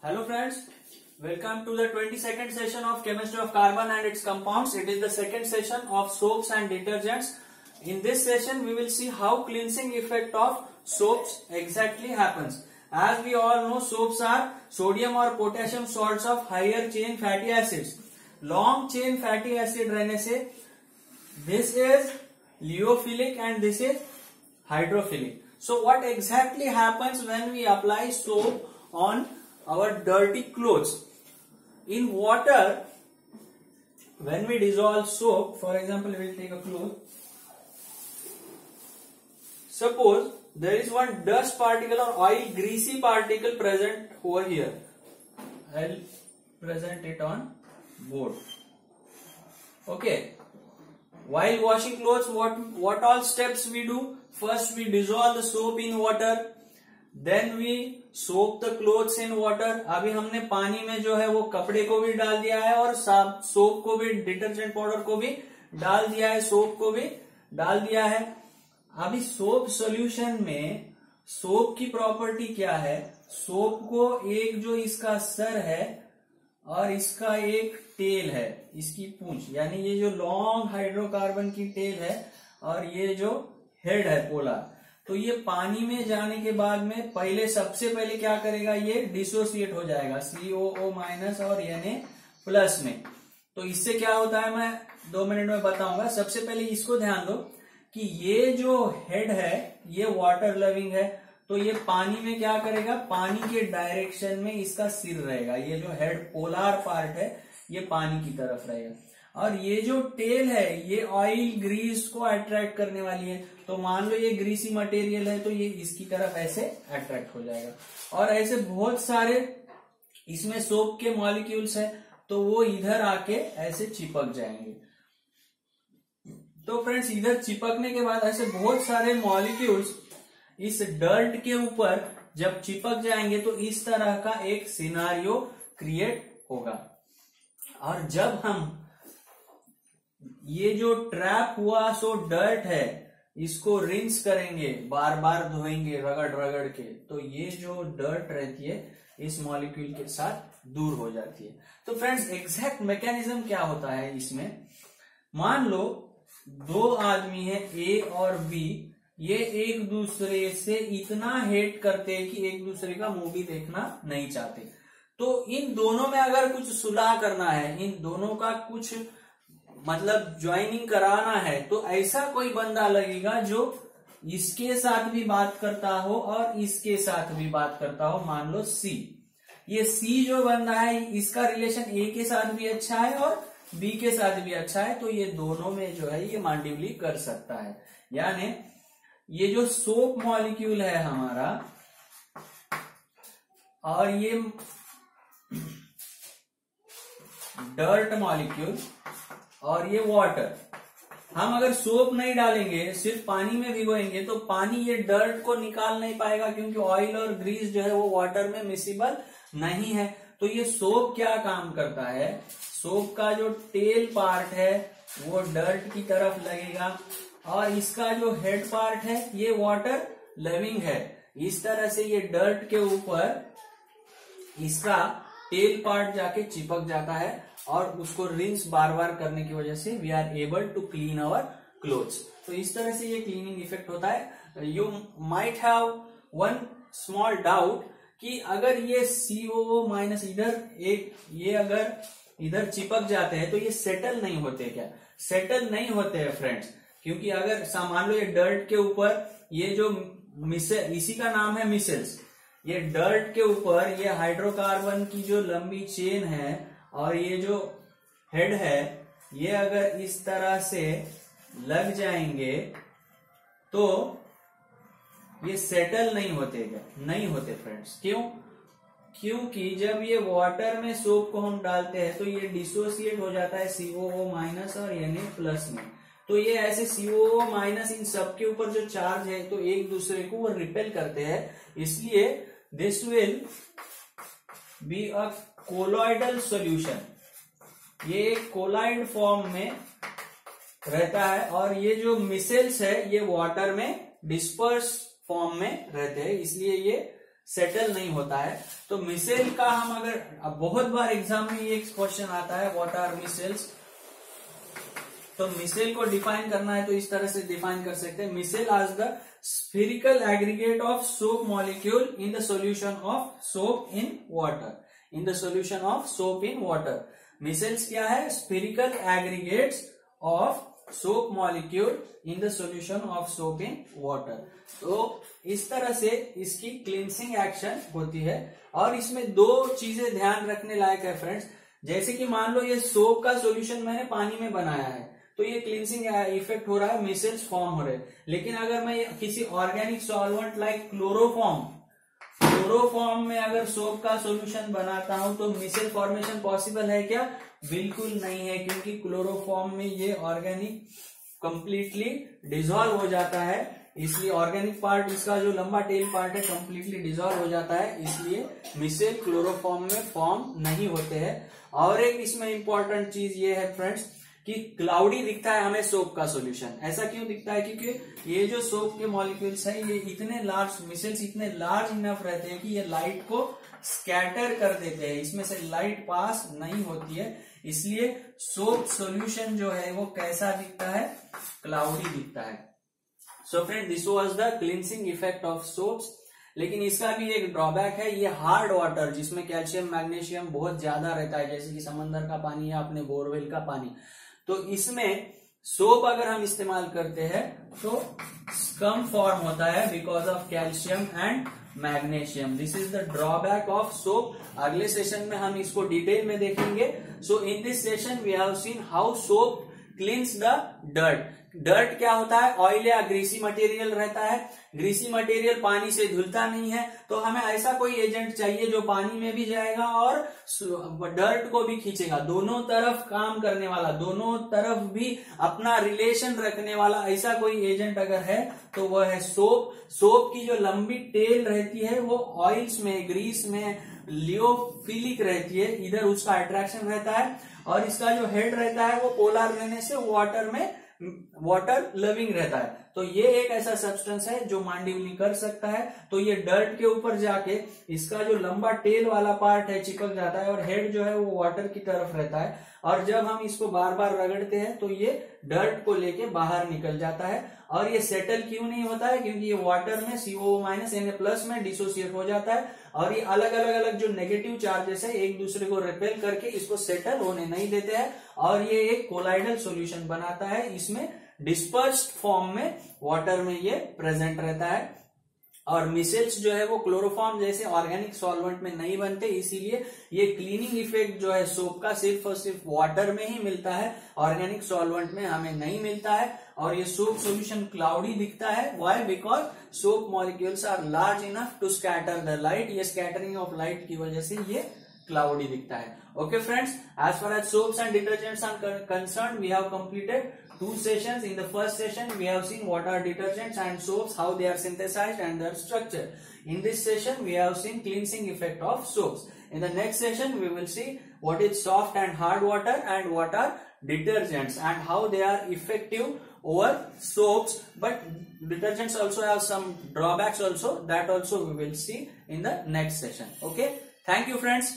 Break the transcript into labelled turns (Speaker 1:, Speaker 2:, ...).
Speaker 1: Hello friends, welcome to the 22nd session of Chemistry of Carbon and its Compounds. It is the second session of soaps and detergents. In this session we will see how cleansing effect of soaps exactly happens. As we all know, soaps are sodium or potassium salts of higher chain fatty acids. Long chain fatty acid रहने से this is lipophilic and this is hydrophilic. So what exactly happens when we apply soap on our dirty clothes? In water, when we dissolve soap, for example, we will take a cloth. Suppose there is one dust particle or oil greasy particle present over here. I'll present it on board. Okay. While washing clothes, what all steps we do? First we dissolve the soap in water. Then we soak the clothes in water. अभी हमने पानी में जो है वो कपड़े को भी डाल दिया है और सोप को भी, डिटर्जेंट पाउडर को भी डाल दिया है, सोप को भी डाल दिया है. अभी सोप सॉल्यूशन में सोप की प्रॉपर्टी क्या है? सोप को एक जो इसका सर है और इसका एक टेल है, इसकी पूंछ, यानी ये जो लॉन्ग हाइड्रोकार्बन की टेल है और ये जो हेड है पोलर, तो ये पानी में जाने के बाद में सबसे पहले क्या करेगा? ये डिसोसिएट हो जाएगा COO माइनस और Na प्लस में. तो इससे क्या होता है मैं 2 मिनट में बताऊंगा. सबसे पहले इसको ध्यान दो कि ये जो हेड है ये वाटर लविंग है, तो ये पानी में क्या करेगा? पानी के डायरेक्शन में इसका सिर रहेगा. ये जो हेड पोलर पार्ट है ये पानी की तरफ रहेगा और ये जो टेल है ये ऑयल ग्रीस को अट्रैक्ट करने वाली है. तो मान लो ये ग्रीसी मटेरियल है तो ये इसकी तरफ ऐसे अट्रैक्ट हो जाएगा. और ऐसे बहुत सारे इसमें सोप के मॉलिक्यूल्स है तो वो इधर आके ऐसे चिपक जाएंगे. तो फ्रेंड्स, इधर चिपकने के बाद ऐसे बहुत सारे मॉलिक्यूल्स इस डर्ट के ऊपर जब चिपक जाएंगे तो इस तरह का एक सिनारियो क्रिएट होगा. और जब हम ये जो ट्रैप हुआ सो डर्ट है इसको रिंस करेंगे, बार बार धोएंगे रगड़ रगड़ के, तो ये जो डर्ट रहती है इस मॉलिक्यूल के साथ दूर हो जाती है. तो फ्रेंड्स, एग्जैक्ट मैकेनिज्म क्या होता है इसमें? मान लो 2 आदमी है A और B, ये एक दूसरे से इतना हेट करते हैं कि एक दूसरे का मूवी देखना नहीं चाहते. तो इन दोनों में अगर कुछ सुलह करना है, इन दोनों का कुछ मतलब ज्वाइनिंग कराना है, तो ऐसा कोई बंदा लगेगा जो इसके साथ भी बात करता हो और इसके साथ भी बात करता हो. मान लो C. ये C जो बंदा है इसका रिलेशन A के साथ भी अच्छा है और B के साथ भी अच्छा है, तो ये दोनों में जो है ये मांडिबली कर सकता है. यानी ये जो सोप मॉलिक्यूल है हमारा और ये डर्ट मॉलिक्यूल और ये वाटर, हम अगर सोप नहीं डालेंगे, सिर्फ पानी में भिगोएंगे, तो पानी ये डर्ट को निकाल नहीं पाएगा क्योंकि ऑयल और ग्रीस जो है वो वाटर में मिसिबल नहीं है. तो ये सोप क्या काम करता है? सोप का जो टेल पार्ट है वो डर्ट की तरफ लगेगा और इसका जो हेड पार्ट है ये वाटर लविंग है. इस तरह से ये डर्ट के ऊपर इसका टेल पार्ट जाके चिपक जाता है और उसको रिंस बार बार करने की वजह से we are able to clean our clothes. तो इस तरह से ये क्लीनिंग इफेक्ट होता है. You might have one small doubt कि अगर ये COO माइनस ये अगर इधर चिपक जाते हैं तो ये सेटल नहीं होते क्या? सेटल नहीं होते हैं फ्रेंड्स, क्योंकि अगर मान लो ये डर्ट के ऊपर ये जो इसी का नाम है मिसेल्स, ये डर्ट के ऊपर ये हाइड्रोकार्बन की जो लंबी चेन है और ये जो हेड है ये अगर इस तरह से लग जाएंगे तो ये सेटल नहीं होते क्या? नहीं होते फ्रेंड्स. क्यों? क्योंकि जब ये वाटर में सोप को हम डालते हैं तो ये डिसोसिएट हो जाता है COO माइनस और Na प्लस में. तो ये ऐसे COO माइनस इन सब के ऊपर जो चार्ज है तो एक दूसरे को वो रिपेल करते हैं, इसलिए this will be a colloidal solution. ये एक कोलाइड फॉर्म में रहता है और ये जो मिसेल्स है ये वाटर में डिस्पर्स फॉर्म में रहते हैं, इसलिए ये सेटल नहीं होता है। तो मिसेल का हम अगर बहुत बार एग्जाम में ये क्वेश्चन आता है, व्हाट आर मिसेल्स। तो मिसेल को डिफाइन करना है तो इस तरह से डिफाइन कर सकते हैं, micelle as the spherical aggregate of soap molecule in the solution of soap in water. In the solution of soap in water. Micelles क्या है? Spherical aggregates of soap molecule in the solution of soap in water. तो इस तरह से इसकी cleansing action होती है। और इसमें दो चीजें ध्यान रखने लायक है फ्रेंड्स। जैसे कि मान लो ये सोप का सॉल्यूशन मैंने पानी में बनाया है तो ये क्लींसिंग इफेक्ट हो रहा है, मिसेल्स फॉर्म हो रहे हैं। लेकिन अगर मैं किसी ऑर्गेनिक सॉल्वेंट लाइक क्लोरोफॉर्म में अगर सोप का सॉल्यूशन बनाता हूं तो मिसेल फॉर्मेशन पॉसिबल है क्या? बिल्कुल नहीं है, क्योंकि क्लोरोफॉर्म में ये ऑर्गेनिक कंप्लीटली डिसॉल्व हो जाता है। इसलिए ऑर्गेनिक पार्ट, इसका जो लंबा टेल पार्ट है, कंप्लीटली डिसॉल्व हो जाता है। इसलिए मिसेल क्लोरोफॉर्म में फॉर्म नहीं होते हैं। और एक इसमें इंपॉर्टेंट चीज ये है फ्रेंड्स कि क्लाउडी दिखता है हमें सोप का सॉल्यूशन। ऐसा क्यों दिखता है? क्योंकि ये जो सोप के मॉलिक्यूल्स हैं ये इतने लार्ज, मिसेल्स इतने लार्ज इनफ रहते हैं कि ये लाइट को स्कैटर कर देते हैं, इसमें से लाइट पास नहीं होती है। इसलिए सोप सॉल्यूशन जो है वो कैसा दिखता है? क्लाउडी दिखता है। So friend, this was the cleansing effect of soaps. लेकिन इसका भी एक ड्रॉबैक है, ये हार्ड वाटर जिसमें कैल्शियम मैग्नीशियम बहुत ज्यादा रहता है, जैसे कि समंदर का पानी या अपने बोरवेल का पानी, तो इसमें सोप अगर हम इस्तेमाल करते हैं तो कम फॉर्म होता है because of calcium and magnesium. This is the drawback of soap. अगले सेशन में हम इसको डिटेल में देखेंगे। So in this session we have seen how soap cleans the dirt. Dirt क्या होता है? ऑयल या ग्रीसी मटेरियल रहता है। ग्रीसी मटेरियल पानी से धुलता नहीं है, तो हमें ऐसा कोई एजेंट चाहिए जो पानी में भी जाएगा और डर्ट को भी खींचेगा, दोनों तरफ काम करने वाला, दोनों तरफ भी अपना रिलेशन रखने वाला। ऐसा कोई एजेंट अगर है तो वह है सोप। सोप की जो लंबी टेल रहती है वो ऑयल्स में, ग्रीस में लियोफिलिक रहती है, इधर उसका अट्रैक्शन रहता है। और इसका जो हेड रहता है वो पोलर रहने से वाटर लविंग रहता है। तो ये एक ऐसा सब्सटेंस है जो मांडिबली कर सकता है। तो ये डर्ट के ऊपर जाके इसका जो लंबा टेल वाला पार्ट है चिपक जाता है और हेड जो है वो वाटर की तरफ रहता है। और जब हम इसको बार बार रगड़ते हैं तो ये डर्ट को लेके बाहर निकल जाता है। और ये सेटल क्यों नहीं होता है? क्योंकि ये वाटर में CO- में डिसोसिएट हो जाता है और ये अलग अलग जो नेगेटिव चार्जेस है एक दूसरे को रिपेल करके इसको सेटल होने नहीं देते हैं और ये एक कोलाइडल सॉल्यूशन बनाता है। इसमें डिस्पर्स्ड फॉर्म में वाटर में ये प्रेजेंट रहता है। और मिसेल्स जो है वो क्लोरोफॉर्म जैसे ऑर्गेनिक सॉल्वेंट में नहीं बनते, इसीलिए ये क्लीनिंग इफेक्ट जो है सोप का सिर्फ और सिर्फ वाटर में ही मिलता है, ऑर्गेनिक सॉल्वेंट में हमें नहीं मिलता है। और ये सोप सॉल्यूशन क्लाउडी दिखता है। Why? Because soap molecules are large enough to scatter the light. ये स्कैटरिंग ऑफ लाइट की वजह से ये क्लाउडी दिखता है। Okay friends, as far as soaps and detergents are concerned, we have completed 2 sessions. In the first session, we have seen what are detergents and soaps, how they are synthesized and their structure. In this session, we have seen cleansing effect of soaps. In the next session, we will see what is soft and hard water and what are detergents and how they are effective over soaps. But detergents also have some drawbacks also. That also we will see in the next session. Okay. Thank you friends.